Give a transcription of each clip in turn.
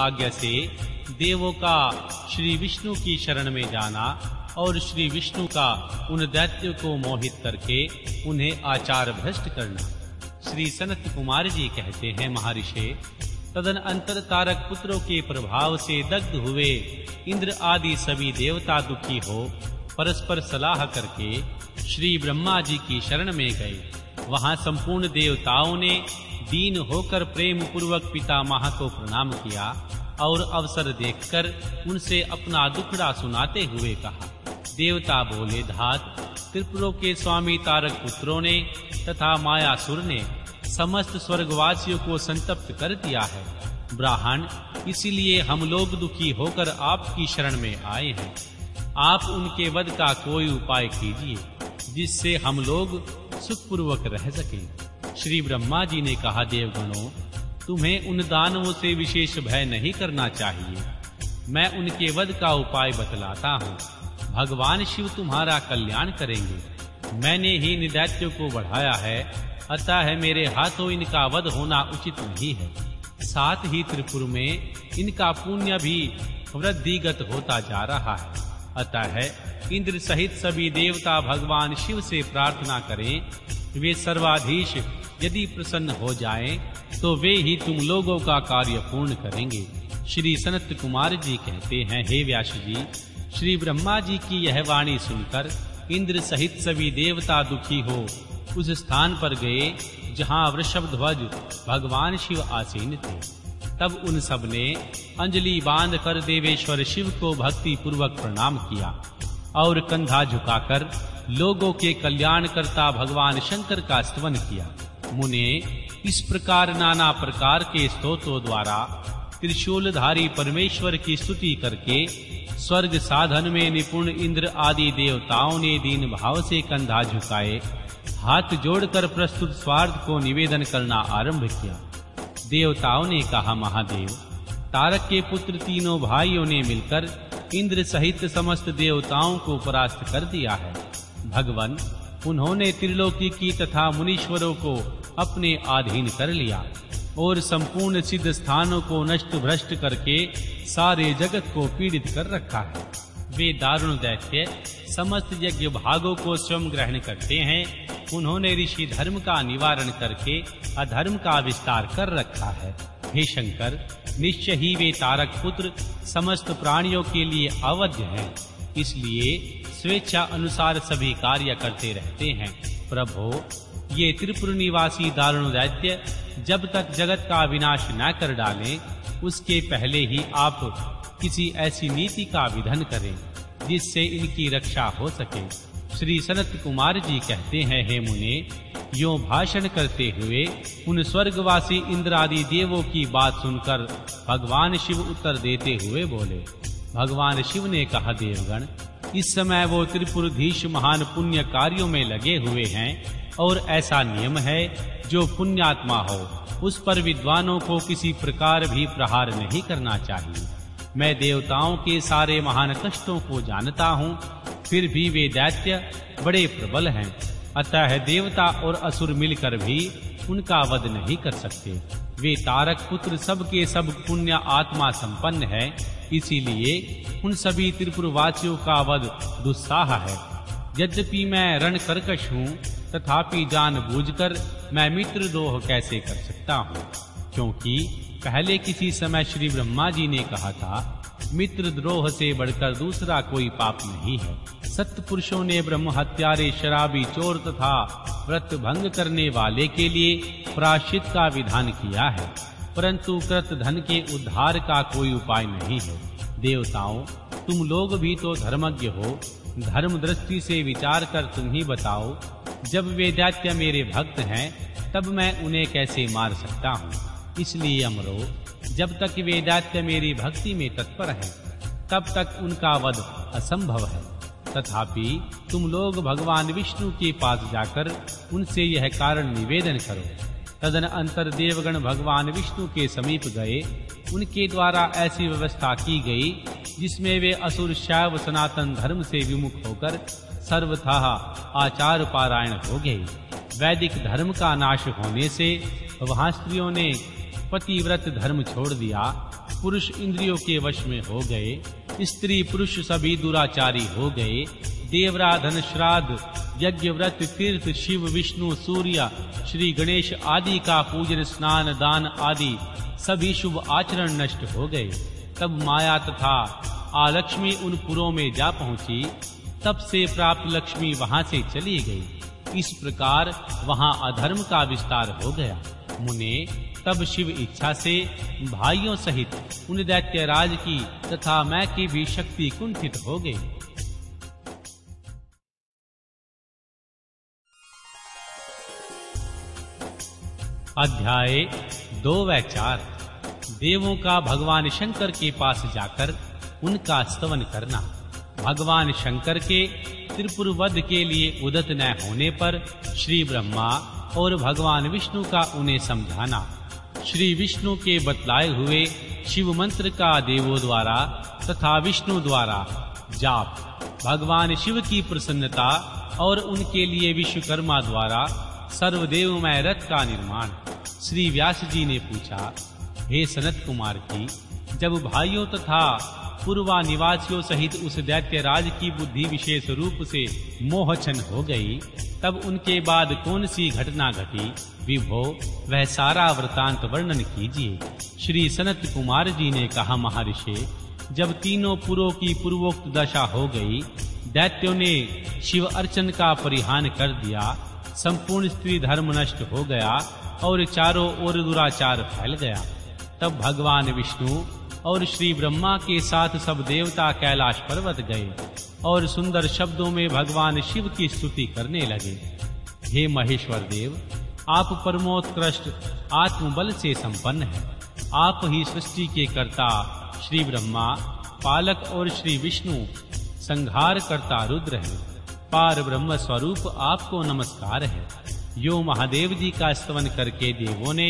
आज्ञा से देवों का श्री विष्णु की शरण में जाना और श्री विष्णु का उन दैत्यों को मोहित करके उन्हें आचार भ्रष्ट करना। श्री सनत कुमार जी कहते हैं, महर्षि, तदनंतर तारक पुत्रों के प्रभाव से दग्ध हुए इंद्र आदि सभी देवता दुखी हो परस्पर सलाह करके श्री ब्रह्मा जी की शरण में गए। वहां संपूर्ण देवताओं ने दीन होकर प्रेम पूर्वक पितामह को प्रणाम किया और अवसर देखकर उनसे अपना दुखड़ा सुनाते हुए कहा। देवता बोले, धात, त्रिपुरों के स्वामी तारक पुत्रों ने तथा मायासुर ने समस्त स्वर्गवासियों को संतप्त कर दिया है। ब्राह्मण, इसीलिए हम लोग दुखी होकर आपकी शरण में आए हैं। आप उनके वध का कोई उपाय कीजिए जिससे हम लोग सुखपूर्वक रह सकें। श्री ब्रह्मा जी ने कहा, देवगणों, तुम्हें उन दानवों से विशेष भय नहीं करना चाहिए। मैं उनके वध का उपाय बतलाता हूँ। भगवान शिव तुम्हारा कल्याण करेंगे। मैंने ही इन दैत्यों को बढ़ाया है, अतः मेरे हाथों इनका वध होना उचित नहीं है। साथ ही त्रिपुर में इनका पुण्य भी वृद्धिगत होता जा रहा है। अतः इंद्र सहित सभी देवता भगवान शिव से प्रार्थना करें। वे सर्वाधीश यदि प्रसन्न हो जाएं, तो वे ही तुम लोगों का कार्य पूर्ण करेंगे। श्री सनत कुमार जी कहते हैं, हे व्यास जी, श्री ब्रह्मा जी की यह वाणी सुनकर इंद्र सहित सभी देवता दुखी हो उस स्थान पर गए जहां वृषभध्वज भगवान शिव आसीन थे। तब उन सब ने अंजलि बांध कर देवेश्वर शिव को भक्ति पूर्वक प्रणाम किया और कंधा झुकाकर लोगों के कल्याण करता भगवान शंकर का स्तवन किया। मुने इस प्रकार नाना प्रकार के स्तोत्रों द्वारा त्रिशूलधारी परमेश्वर की स्तुति करके स्वर्ग साधन में निपुण इंद्र आदि देवताओं ने दीन भाव से कंधा झुकाए हाथ जोड़कर प्रस्तुत स्वार्थ को निवेदन करना आरंभ किया। देवताओं ने कहा, महादेव, तारक के पुत्र तीनों भाइयों ने मिलकर इंद्र सहित समस्त देवताओं को परास्त कर दिया है। भगवान, उन्होंने त्रिलोकी की तथा मुनीश्वरों को अपने अधीन कर लिया और संपूर्ण सिद्ध स्थानों को नष्ट भ्रष्ट करके सारे जगत को पीड़ित कर रखा है। वे दारुण दैत्य समस्त यज्ञ भागों को स्वयं ग्रहण करते हैं। उन्होंने ऋषि धर्म का निवारण करके अधर्म का विस्तार कर रखा है। हे शंकर, निश्चय ही वे तारक पुत्र समस्त प्राणियों के लिए अवध्य हैं, इसलिए स्वेच्छा अनुसार सभी कार्य करते रहते हैं। प्रभो, ये त्रिपुर निवासी दारुण दैत्य जब तक जगत का विनाश न कर डालें, उसके पहले ही आप किसी ऐसी नीति का विधान करें जिससे इनकी रक्षा हो सके। श्री सनत कुमार जी कहते हैं, हे मुने, यों भाषण करते हुए उन स्वर्गवासी इंद्र आदि देवों की बात सुनकर भगवान शिव उत्तर देते हुए बोले। भगवान शिव ने कहा, देवगण, इस समय वो त्रिपुरधीश महान पुण्य कार्यों में लगे हुए हैं और ऐसा नियम है, जो पुण्यात्मा हो उस पर विद्वानों को किसी प्रकार भी प्रहार नहीं करना चाहिए। मैं देवताओं के सारे महान कष्टों को जानता हूँ, फिर भी वे दैत्य बड़े प्रबल हैं, अतः देवता और असुर मिलकर भी उनका वध नहीं कर सकते। वे तारक पुत्र सबके सब पुण्य आत्मा संपन्न है, इसीलिए उन सभी त्रिपुरवासियों का वध दुस्साह है। यद्यपि मैं रण कर्कश हूँ, तथापि जानबूझकर मैं मित्रद्रोह कैसे कर सकता हूँ? क्योंकि पहले किसी समय श्री ब्रह्मा जी ने कहा था, मित्रद्रोह से बढ़कर दूसरा कोई पाप नहीं है। सत्य पुरुषों ने ब्रह्म हत्यारे, शराबी, चोर तथा व्रत भंग करने वाले के लिए प्रायश्चित का विधान किया है, परंतु कृत धन के उद्धार का कोई उपाय नहीं है। देवताओं, तुम लोग भी तो धर्मज्ञ हो, धर्म दृष्टि से विचार कर तुम ही बताओ, जब वे दैत्य मेरे भक्त हैं, तब मैं उन्हें कैसे मार सकता हूँ? इसलिए अमरो, जब तक वे दैत्य मेरी भक्ति में तत्पर हैं, तब तक उनका वध असंभव है। तथापि तुम लोग भगवान विष्णु के पास जाकर उनसे यह कारण निवेदन करो। तदनंतर देवगण भगवान विष्णु के समीप गए। उनके द्वारा ऐसी व्यवस्था की गई जिसमें वे असुर शैव सनातन धर्म से विमुख होकर सर्वथा आचार पारायण हो गए। वैदिक धर्म का नाश होने से वहां स्त्रियों ने पतिव्रत धर्म छोड़ दिया पुरुष इंद्रियों के वश में हो गए, स्त्री पुरुष सभी दुराचारी हो गए, देवरा धन श्राद्ध यज्ञ व्रत तीर्थ शिव विष्णु सूर्य श्री गणेश आदि का पूजन स्नान दान आदि सभी शुभ आचरण नष्ट हो गए। तब माया तथा आलक्ष्मी उन पुरों में जा पहुंची। तब से प्राप्त लक्ष्मी वहां से चली गई। इस प्रकार वहां अधर्म का विस्तार हो गया। मुने, तब शिव इच्छा से भाइयों सहित उन दैत्यराज की तथा मैं की भी शक्ति कुंठित हो गई। अध्याय 2 व 4 देवों का भगवान शंकर के पास जाकर उनका स्तवन करना। भगवान शंकर के त्रिपुर वध के लिए उदत न होने पर श्री ब्रह्मा और भगवान विष्णु का उन्हें समझाना। श्री विष्णु के बतलाए हुए शिव मंत्र का देवों द्वारा तथा विष्णु द्वारा जाप, भगवान शिव की प्रसन्नता और उनके लिए विश्वकर्मा द्वारा सर्वदेवमय रथ का निर्माण। श्री व्यास जी ने पूछा, हे सनत कुमार की, जब भाइयों तथा पूर्वा निवासियों सहित उस दैत्यराज की बुद्धि विशेष रूप से मोहछन हो गई, तब उनके बाद कौन सी घटना घटी, विभो वह सारा वृतांत वर्णन कीजिए। श्री सनत कुमार जी ने कहा, महर्षि, जब तीनों पुरों की पूर्वोक्त दशा हो गई, दैत्यों ने शिव अर्चन का परिहान कर दिया, संपूर्ण स्त्री धर्म नष्ट हो गया और चारों ओर दुराचार फैल गया। तब भगवान विष्णु और श्री ब्रह्मा के साथ सब देवता कैलाश पर्वत गए और सुंदर शब्दों में भगवान शिव की स्तुति करने लगे। हे महेश्वर देव, आप परमोत्कृष्ट आत्मबल से संपन्न हैं। आप ही सृष्टि के कर्ता श्री ब्रह्मा, पालक और श्री विष्णु संहार करता रुद्र हैं। पार ब्रह्म स्वरूप आपको नमस्कार है। यो महादेव जी का स्तवन करके देवों ने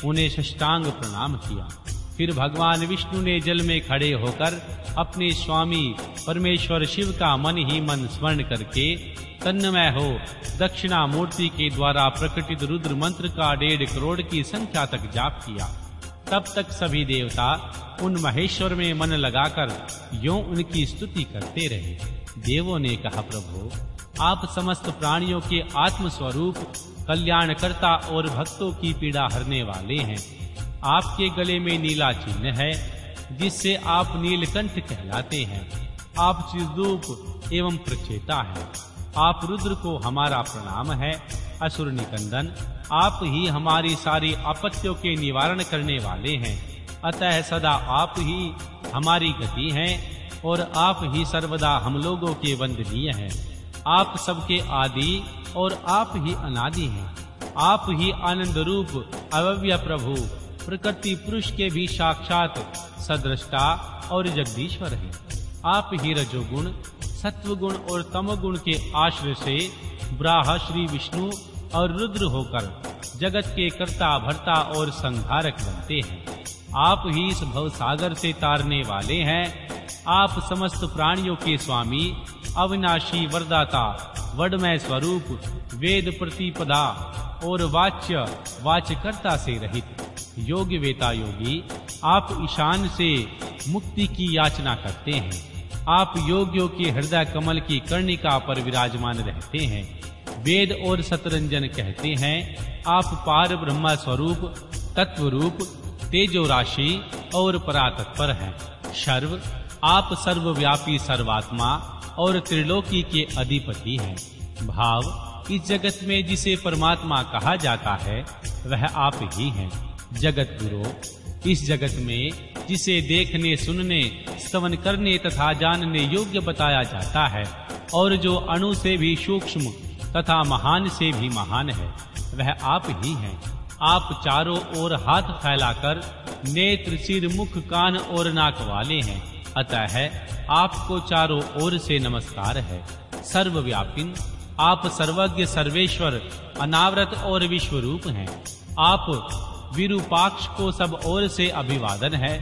उन्हें साष्टांग प्रणाम किया। फिर भगवान विष्णु ने जल में खड़े होकर अपने स्वामी परमेश्वर शिव का मन ही मन स्मरण करके तन्मय हो दक्षिणा मूर्ति के द्वारा प्रकटित रुद्र मंत्र का 1.5 करोड़ की संख्या तक जाप किया। तब तक सभी देवता उन महेश्वर में मन लगाकर यों उनकी स्तुति करते रहे। देवों ने कहा, प्रभु, आप समस्त प्राणियों के आत्म स्वरूप कल्याणकर्ता और भक्तों की पीड़ा हरने वाले हैं। आपके गले में नीला चिन्ह है, जिससे आप नीलकंठ कहलाते हैं। आप चिद्रूप एवं प्रचेता हैं। आप रुद्र को हमारा प्रणाम है। असुर निकंदन, आप ही हमारी सारी आपत्तियों के निवारण करने वाले हैं। अतः सदा आप ही हमारी गति हैं और आप ही सर्वदा हम लोगों के वंदनीय हैं। आप सबके आदि और आप ही अनादि हैं। आप ही आनंद रूप अव्यय प्रभु, प्रकृति पुरुष के भी साक्षात सदृष्टा और जगदीश्वर हैं। आप ही रजोगुण, सत्वगुण और तमोगुण के आश्रय से ब्राह्म श्री विष्णु और रुद्र होकर जगत के कर्ता भर्ता और संहारक बनते हैं। आप ही इस भव सागर से तारने वाले हैं। आप समस्त प्राणियों के स्वामी, अविनाशी वरदाता, वडमय स्वरूप, वेद प्रतिपदा और वाच्य वाच्यकर्ता से रहित योग्य वेता योगी, आप ईशान से मुक्ति की याचना करते हैं। आप योगियों के हृदय कमल की कर्णिका पर विराजमान रहते हैं। वेद और सतरंजन कहते हैं। आप पार ब्रह्म स्वरूप, तत्व रूप, तेजो राशि और परातत्पर हैं। सर्व, आप सर्वव्यापी सर्वात्मा और त्रिलोकी के अधिपति हैं। भाव, इस जगत में जिसे परमात्मा कहा जाता है वह आप ही हैं। जगत गुरु, इस जगत में जिसे देखने, सुनने, स्तवन करने तथा जानने योग्य बताया जाता है और जो अणु से भी सूक्ष्म तथा महान से भी महान है, वह आप ही हैं। आप चारों ओर हाथ फैलाकर नेत्र, सिर, मुख, कान और नाक वाले हैं। अतः आपको चारों ओर से नमस्कार है। सर्वव्यापिन, आप सर्वज्ञ, सर्वेश्वर, अनावरत और विश्वरूप हैं। आप विरूपाक्ष को सब ओर से अभिवादन है।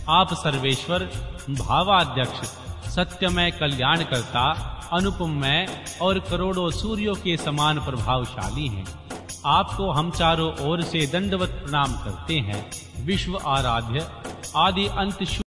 आप सर्वेश्वर, भावाध्यक्ष, सत्यमय, कल्याणकर्ता, अनुपमय और करोड़ों सूर्यों के समान प्रभावशाली हैं। आपको हम चारों ओर से दंडवत प्रणाम करते हैं। विश्व आराध्य, आदि अंत